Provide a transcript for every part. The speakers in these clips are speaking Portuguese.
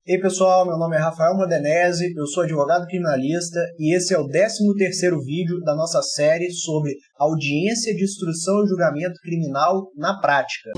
Ei pessoal, meu nome é Rafael Modenese, eu sou advogado criminalista e esse é o 13º vídeo da nossa série sobre audiência de instrução e julgamento criminal na prática.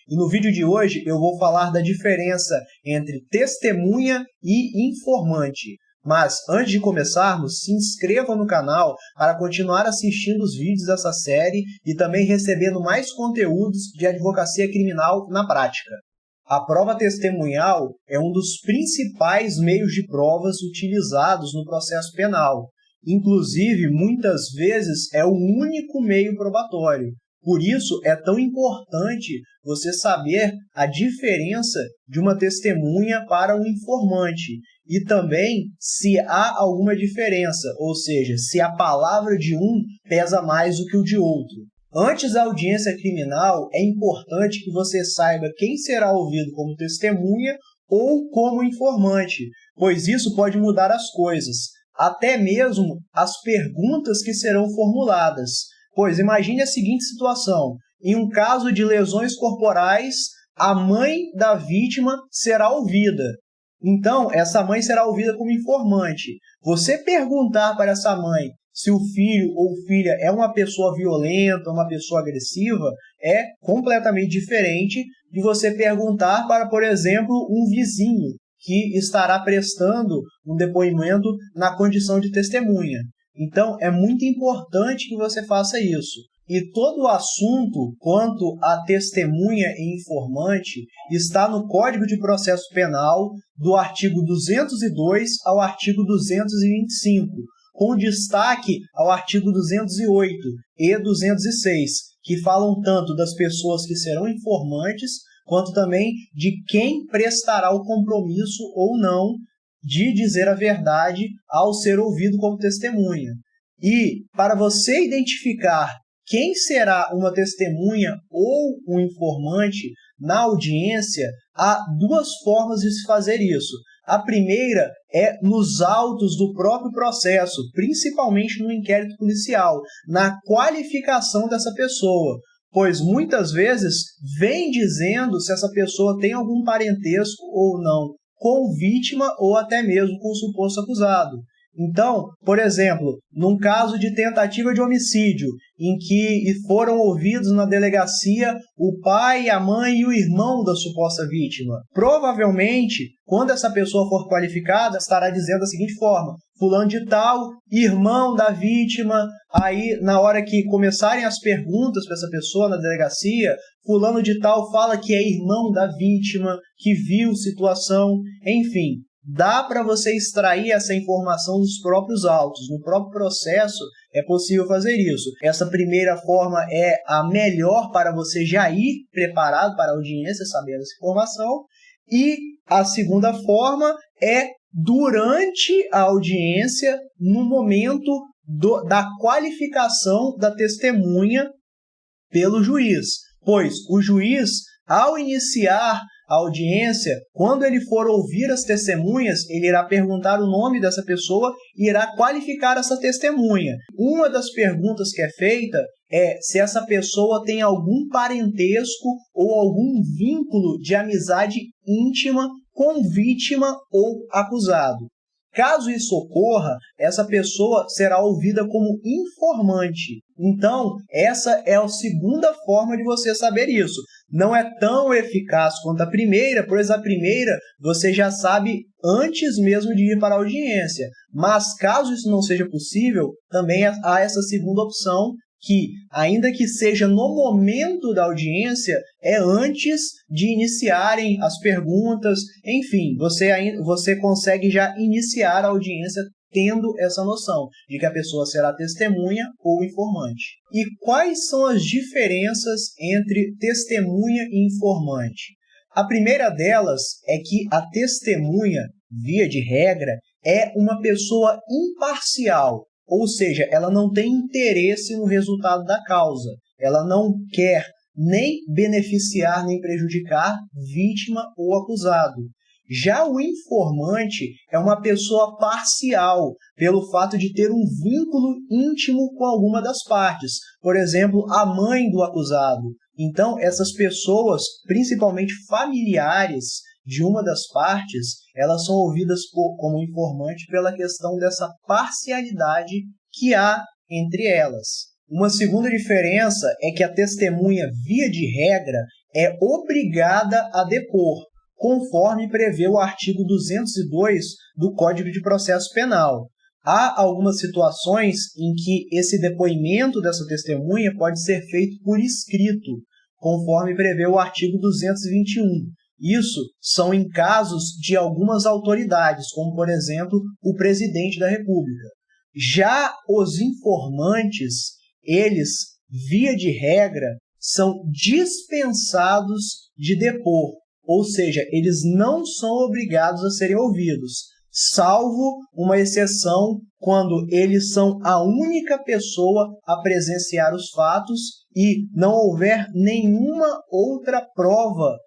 E no vídeo de hoje eu vou falar da diferença entre testemunha e informante. Mas, antes de começarmos, se inscreva no canal para continuar assistindo os vídeos dessa série e também recebendo mais conteúdos de advocacia criminal na prática. A prova testemunhal é um dos principais meios de provas utilizados no processo penal. Inclusive, muitas vezes é o único meio probatório. Por isso, é tão importante você saber a diferença de uma testemunha para um informante e também se há alguma diferença, ou seja, se a palavra de um pesa mais do que o de outro. Antes da audiência criminal, é importante que você saiba quem será ouvido como testemunha ou como informante, pois isso pode mudar as coisas, até mesmo as perguntas que serão formuladas. Pois imagine a seguinte situação: em um caso de lesões corporais, a mãe da vítima será ouvida. Então, essa mãe será ouvida como informante. Você perguntar para essa mãe se o filho ou filha é uma pessoa violenta, uma pessoa agressiva, é completamente diferente de você perguntar para, por exemplo, um vizinho que estará prestando um depoimento na condição de testemunha. Então, é muito importante que você faça isso. E todo o assunto quanto a testemunha e informante está no Código de Processo Penal, do artigo 202 ao artigo 225, com destaque ao artigo 208 e 206, que falam tanto das pessoas que serão informantes, quanto também de quem prestará o compromisso ou não de dizer a verdade ao ser ouvido como testemunha. E para você identificar quem será uma testemunha ou um informante na audiência, há duas formas de se fazer isso. A primeira é nos autos do próprio processo, principalmente no inquérito policial, na qualificação dessa pessoa, pois muitas vezes vem dizendo se essa pessoa tem algum parentesco ou não com vítima ou até mesmo com o suposto acusado. Então, por exemplo, num caso de tentativa de homicídio, em que foram ouvidos na delegacia o pai, a mãe e o irmão da suposta vítima, provavelmente, quando essa pessoa for qualificada, estará dizendo da seguinte forma: fulano de tal, irmão da vítima. Aí, na hora que começarem as perguntas para essa pessoa na delegacia, fulano de tal fala que é irmão da vítima, que viu situação, enfim. Dá para você extrair essa informação dos próprios autos. No próprio processo é possível fazer isso. Essa primeira forma é a melhor para você já ir preparado para a audiência, sabendo essa informação. E a segunda forma é durante a audiência, no momento da qualificação da testemunha pelo juiz. Pois o juiz, ao iniciar a audiência, quando ele for ouvir as testemunhas, ele irá perguntar o nome dessa pessoa e irá qualificar essa testemunha. Uma das perguntas que é feita é se essa pessoa tem algum parentesco ou algum vínculo de amizade íntima com vítima ou acusado. Caso isso ocorra, essa pessoa será ouvida como informante. Então, essa é a segunda forma de você saber isso. Não é tão eficaz quanto a primeira, pois a primeira você já sabe antes mesmo de ir para a audiência. Mas, caso isso não seja possível, também há essa segunda opção, que, ainda que seja no momento da audiência, é antes de iniciarem as perguntas, enfim, você consegue já iniciar a audiência tendo essa noção de que a pessoa será testemunha ou informante. E quais são as diferenças entre testemunha e informante? A primeira delas é que a testemunha, via de regra, é uma pessoa imparcial. Ou seja, ela não tem interesse no resultado da causa. Ela não quer nem beneficiar nem prejudicar vítima ou acusado. Já o informante é uma pessoa parcial, pelo fato de ter um vínculo íntimo com alguma das partes. Por exemplo, a mãe do acusado. Então, essas pessoas, principalmente familiares de uma das partes, elas são ouvidas como informante pela questão dessa parcialidade que há entre elas. Uma segunda diferença é que a testemunha, via de regra, é obrigada a depor, conforme prevê o artigo 202 do Código de Processo Penal. Há algumas situações em que esse depoimento dessa testemunha pode ser feito por escrito, conforme prevê o artigo 221. Isso são em casos de algumas autoridades, como, por exemplo, o presidente da República. Já os informantes, eles, via de regra, são dispensados de depor, ou seja, eles não são obrigados a serem ouvidos, salvo uma exceção quando eles são a única pessoa a presenciar os fatos e não houver nenhuma outra prova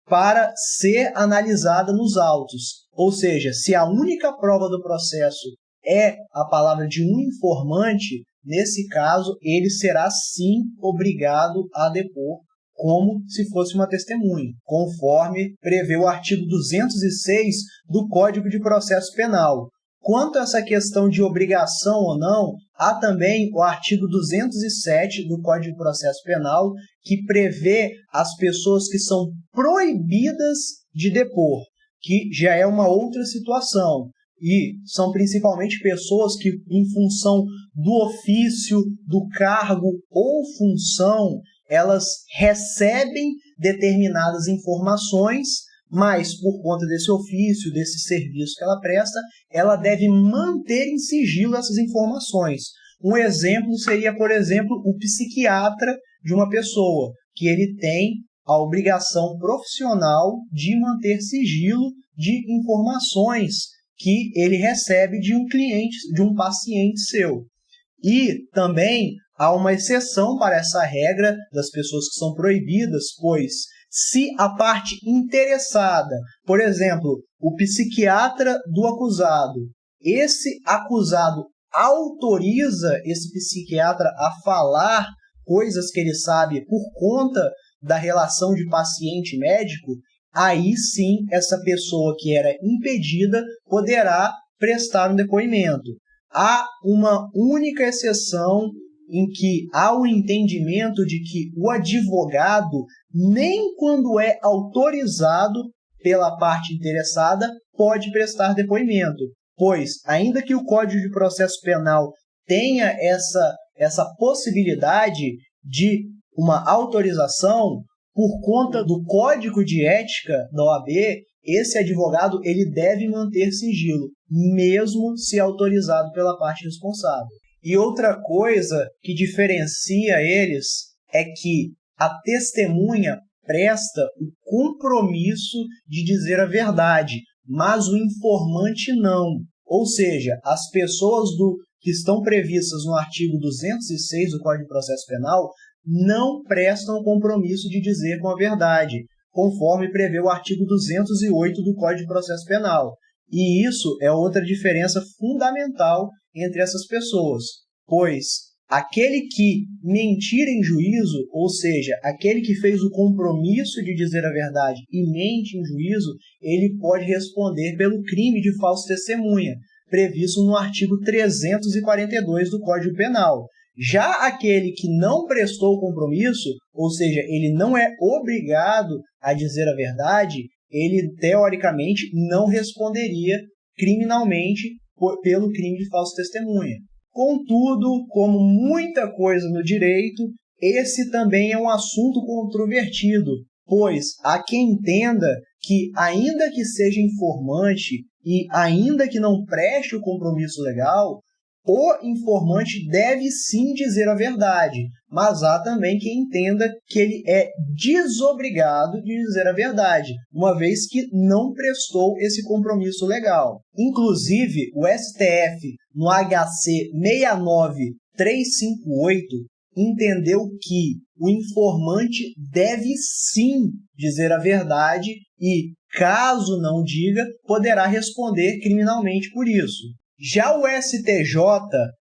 para ser analisada nos autos. Ou seja, se a única prova do processo é a palavra de um informante, nesse caso, ele será sim obrigado a depor, como se fosse uma testemunha, conforme prevê o artigo 206 do Código de Processo Penal. Quanto a essa questão de obrigação ou não, há também o artigo 207 do Código de Processo Penal, que prevê as pessoas que são proibidas de depor, que já é uma outra situação. E são principalmente pessoas que, em função do ofício, do cargo ou função, elas recebem determinadas informações, mas por conta desse ofício, desse serviço que ela presta, ela deve manter em sigilo essas informações. Um exemplo seria, por exemplo, o psiquiatra de uma pessoa, que ele tem a obrigação profissional de manter sigilo de informações que ele recebe de um cliente, de um paciente seu. E também há uma exceção para essa regra das pessoas que são proibidas, pois se a parte interessada, por exemplo, o psiquiatra do acusado, esse acusado autoriza esse psiquiatra a falar coisas que ele sabe por conta da relação de paciente-médico, aí sim essa pessoa que era impedida poderá prestar um depoimento. Há uma única exceção em que há o entendimento de que o advogado, nem quando é autorizado pela parte interessada, pode prestar depoimento, pois, ainda que o Código de Processo Penal tenha essa possibilidade de uma autorização, por conta do Código de Ética da OAB, esse advogado ele deve manter sigilo, mesmo se autorizado pela parte responsável. E outra coisa que diferencia eles é que a testemunha presta o compromisso de dizer a verdade, mas o informante não. Ou seja, as pessoas que estão previstas no artigo 206 do Código de Processo Penal não prestam o compromisso de dizer com a verdade, conforme prevê o artigo 208 do Código de Processo Penal. E isso é outra diferença fundamental entre essas pessoas, pois aquele que mentir em juízo, ou seja, aquele que fez o compromisso de dizer a verdade e mente em juízo, ele pode responder pelo crime de falsa testemunha, previsto no artigo 342 do Código Penal. Já aquele que não prestou o compromisso, ou seja, ele não é obrigado a dizer a verdade, ele teoricamente não responderia criminalmente pelo crime de falsa testemunha. Contudo, como muita coisa no direito, esse também é um assunto controvertido, pois há quem entenda que, ainda que seja informante e ainda que não preste o compromisso legal, o informante deve sim dizer a verdade, mas há também quem entenda que ele é desobrigado de dizer a verdade, uma vez que não prestou esse compromisso legal. Inclusive, o STF, no HC 69358, entendeu que o informante deve sim dizer a verdade e caso não diga, poderá responder criminalmente por isso. Já o STJ,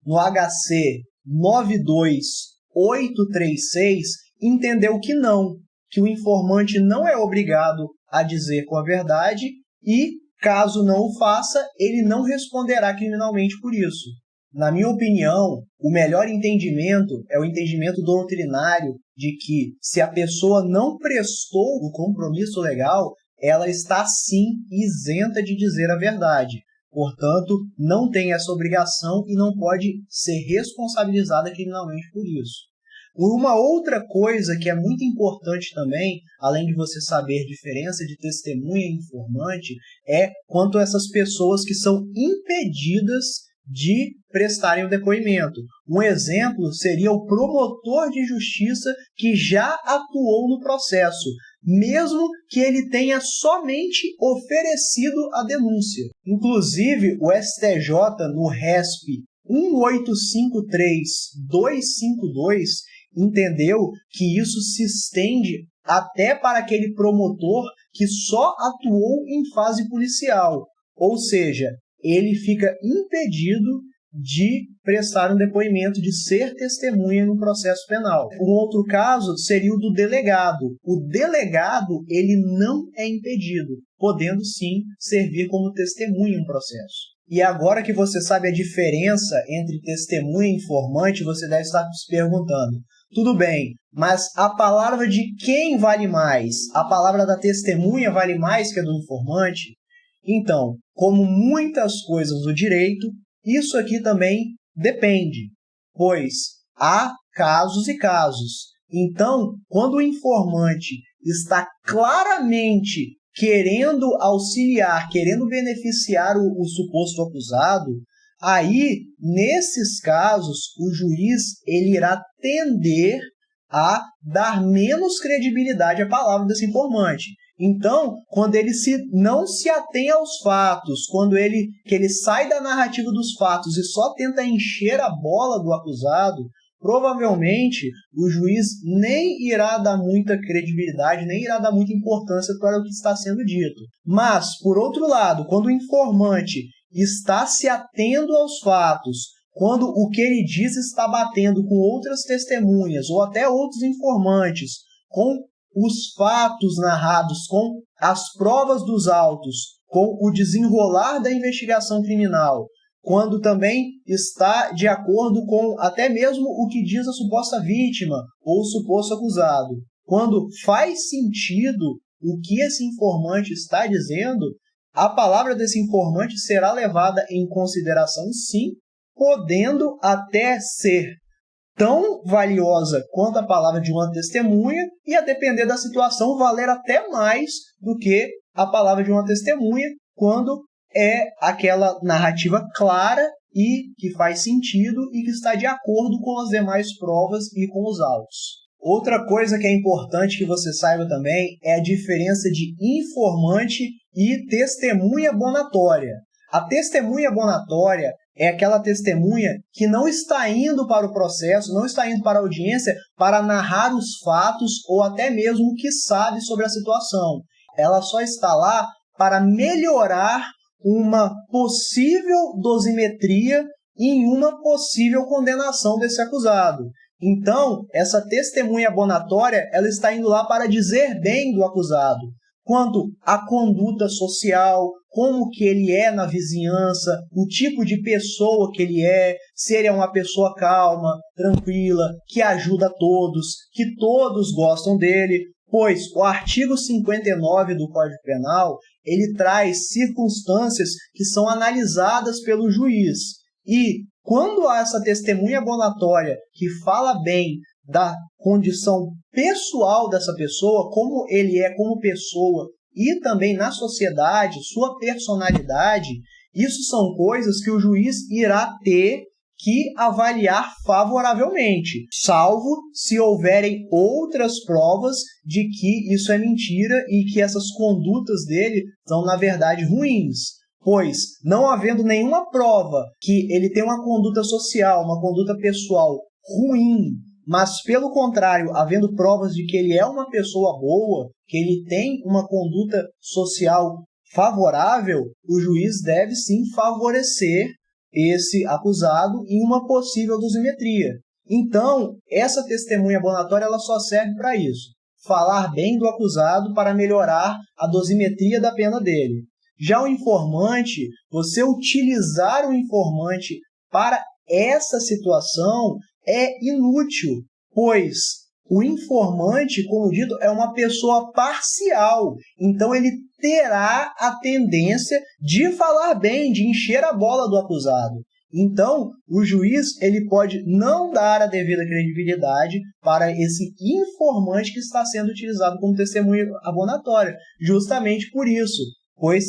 no HC 92836, entendeu que não, que o informante não é obrigado a dizer com a verdade e, caso não o faça, ele não responderá criminalmente por isso. Na minha opinião, o melhor entendimento é o entendimento doutrinário de que, se a pessoa não prestou o compromisso legal, ela está sim isenta de dizer a verdade. Portanto, não tem essa obrigação e não pode ser responsabilizada criminalmente por isso. Uma outra coisa que é muito importante também, além de você saber a diferença de testemunha e informante, é quanto a essas pessoas que são impedidas de prestarem o depoimento. Um exemplo seria o promotor de justiça que já atuou no processo, mesmo que ele tenha somente oferecido a denúncia. Inclusive, o STJ, no RESP 1853252, entendeu que isso se estende até para aquele promotor que só atuou em fase policial, ou seja, ele fica impedido de prestar um depoimento, de ser testemunha no processo penal. Um outro caso seria o do delegado. O delegado, ele não é impedido, podendo sim servir como testemunha no processo. E agora que você sabe a diferença entre testemunha e informante, você deve estar se perguntando, tudo bem, mas a palavra de quem vale mais? A palavra da testemunha vale mais que a do informante? Então, como muitas coisas do direito, isso aqui também depende, pois há casos e casos. Então, quando o informante está claramente querendo auxiliar, querendo beneficiar o suposto acusado, aí, nesses casos, o juiz ele irá tender a dar menos credibilidade à palavra desse informante. Então, quando ele não se atém aos fatos, quando ele sai da narrativa dos fatos e só tenta encher a bola do acusado, provavelmente o juiz nem irá dar muita credibilidade, nem irá dar muita importância para o que está sendo dito. Mas, por outro lado, quando o informante está se atendo aos fatos, quando o que ele diz está batendo com outras testemunhas ou até outros informantes, com os fatos narrados, com as provas dos autos, com o desenrolar da investigação criminal, quando também está de acordo com até mesmo o que diz a suposta vítima ou o suposto acusado, quando faz sentido o que esse informante está dizendo, a palavra desse informante será levada em consideração, sim, podendo até ser tão valiosa quanto a palavra de uma testemunha e, a depender da situação, valer até mais do que a palavra de uma testemunha quando é aquela narrativa clara e que faz sentido e que está de acordo com as demais provas e com os autos. Outra coisa que é importante que você saiba também é a diferença de informante e testemunha bonatória. A testemunha bonatória é aquela testemunha que não está indo para o processo, não está indo para a audiência para narrar os fatos ou até mesmo o que sabe sobre a situação. Ela só está lá para melhorar uma possível dosimetria em uma possível condenação desse acusado. Então, essa testemunha bonatória, ela está indo lá para dizer bem do acusado, quanto à conduta social, como que ele é na vizinhança, o tipo de pessoa que ele é, se ele é uma pessoa calma, tranquila, que ajuda todos, que todos gostam dele, pois o artigo 59 do Código Penal, ele traz circunstâncias que são analisadas pelo juiz. E quando há essa testemunha bonatória que fala bem da condição pessoal dessa pessoa, como ele é como pessoa e também na sociedade, sua personalidade, isso são coisas que o juiz irá ter que avaliar favoravelmente, salvo se houverem outras provas de que isso é mentira e que essas condutas dele são, na verdade, ruins. Pois, não havendo nenhuma prova que ele tem uma conduta social, uma conduta pessoal ruim, mas pelo contrário, havendo provas de que ele é uma pessoa boa, que ele tem uma conduta social favorável, o juiz deve sim favorecer esse acusado em uma possível dosimetria. Então, essa testemunha abonatória ela só serve para isso, falar bem do acusado para melhorar a dosimetria da pena dele. Já o informante, você utilizar o informante para essa situação é inútil, pois o informante, como dito, é uma pessoa parcial, então ele terá a tendência de falar bem, de encher a bola do acusado. Então, o juiz ele pode não dar a devida credibilidade para esse informante que está sendo utilizado como testemunha abonatória, justamente por isso, pois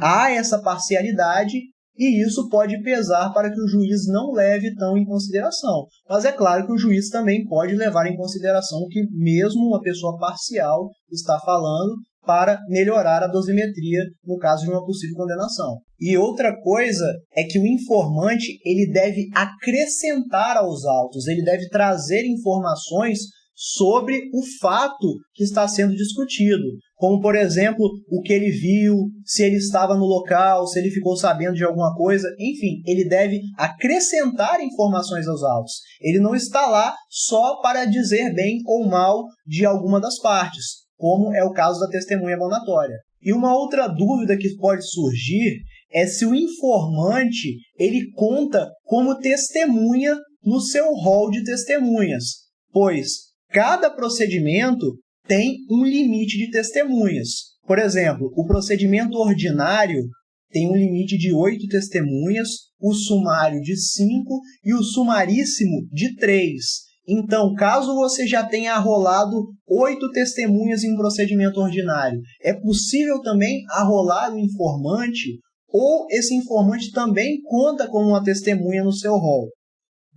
há essa parcialidade e isso pode pesar para que o juiz não leve tão em consideração. Mas é claro que o juiz também pode levar em consideração que mesmo uma pessoa parcial está falando para melhorar a dosimetria no caso de uma possível condenação. E outra coisa é que o informante ele deve acrescentar aos autos, ele deve trazer informações sobre o fato que está sendo discutido, como, por exemplo, o que ele viu, se ele estava no local, se ele ficou sabendo de alguma coisa, enfim, ele deve acrescentar informações aos autos. Ele não está lá só para dizer bem ou mal de alguma das partes, como é o caso da testemunha abonatória. E uma outra dúvida que pode surgir é se o informante ele conta como testemunha no seu rol de testemunhas, pois cada procedimento tem um limite de testemunhas. Por exemplo, o procedimento ordinário tem um limite de 8 testemunhas, o sumário de 5 e o sumaríssimo de 3. Então, caso você já tenha arrolado 8 testemunhas em um procedimento ordinário, é possível também arrolar o informante ou esse informante também conta como uma testemunha no seu rol?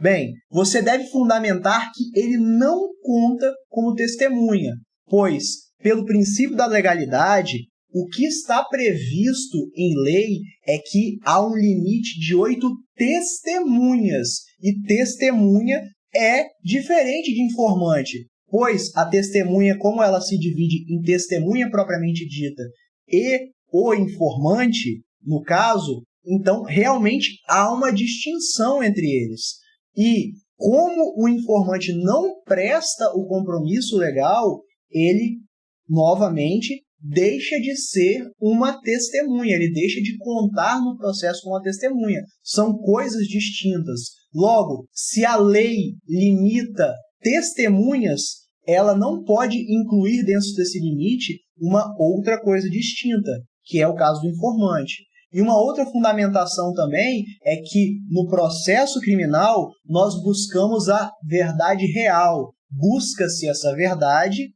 Bem, você deve fundamentar que ele não conta como testemunha, pois, pelo princípio da legalidade, o que está previsto em lei é que há um limite de 8 testemunhas, e testemunha é diferente de informante, pois a testemunha, como ela se divide em testemunha propriamente dita e o informante, no caso, então realmente há uma distinção entre eles. E como o informante não presta o compromisso legal, ele, novamente, deixa de ser uma testemunha, ele deixa de contar no processo como uma testemunha. São coisas distintas. Logo, se a lei limita testemunhas, ela não pode incluir dentro desse limite uma outra coisa distinta, que é o caso do informante. E uma outra fundamentação também é que no processo criminal nós buscamos a verdade real, busca-se essa verdade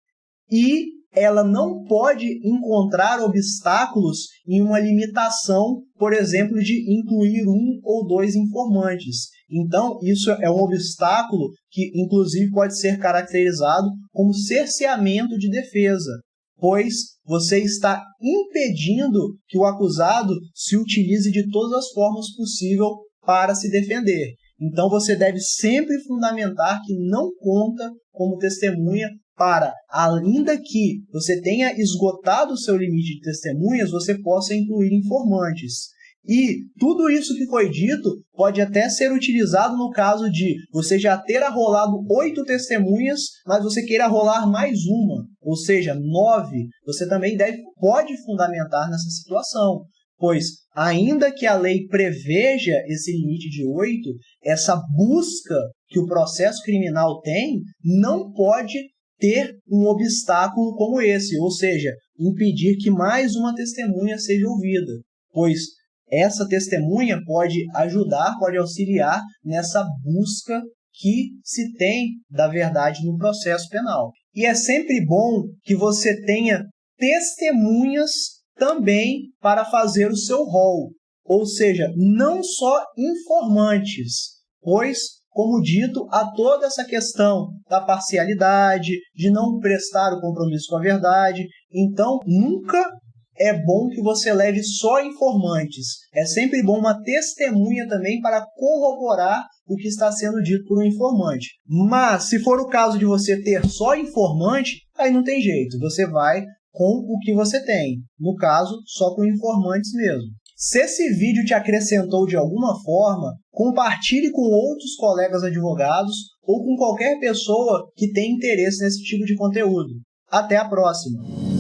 e ela não pode encontrar obstáculos em uma limitação, por exemplo, de incluir 1 ou 2 informantes. Então, isso é um obstáculo que, inclusive, pode ser caracterizado como cerceamento de defesa, pois você está impedindo que o acusado se utilize de todas as formas possíveis para se defender. Então, você deve sempre fundamentar que não conta como testemunha para, ainda que você tenha esgotado o seu limite de testemunhas, você possa incluir informantes. E tudo isso que foi dito pode até ser utilizado no caso de você já ter arrolado 8 testemunhas, mas você queira arrolar mais uma, ou seja, 9. Você também pode fundamentar nessa situação, pois ainda que a lei preveja esse limite de 8, essa busca que o processo criminal tem não pode ter um obstáculo como esse, ou seja, impedir que mais uma testemunha seja ouvida, pois essa testemunha pode ajudar, pode auxiliar nessa busca que se tem da verdade no processo penal. E é sempre bom que você tenha testemunhas também para fazer o seu rol, ou seja, não só informantes, pois, como dito, há toda essa questão da parcialidade, de não prestar o compromisso com a verdade. Então, nunca é bom que você leve só informantes. É sempre bom uma testemunha também para corroborar o que está sendo dito por um informante. Mas, se for o caso de você ter só informante, aí não tem jeito. Você vai com o que você tem. No caso, só com informantes mesmo. Se esse vídeo te acrescentou de alguma forma, compartilhe com outros colegas advogados ou com qualquer pessoa que tenha interesse nesse tipo de conteúdo. Até a próxima!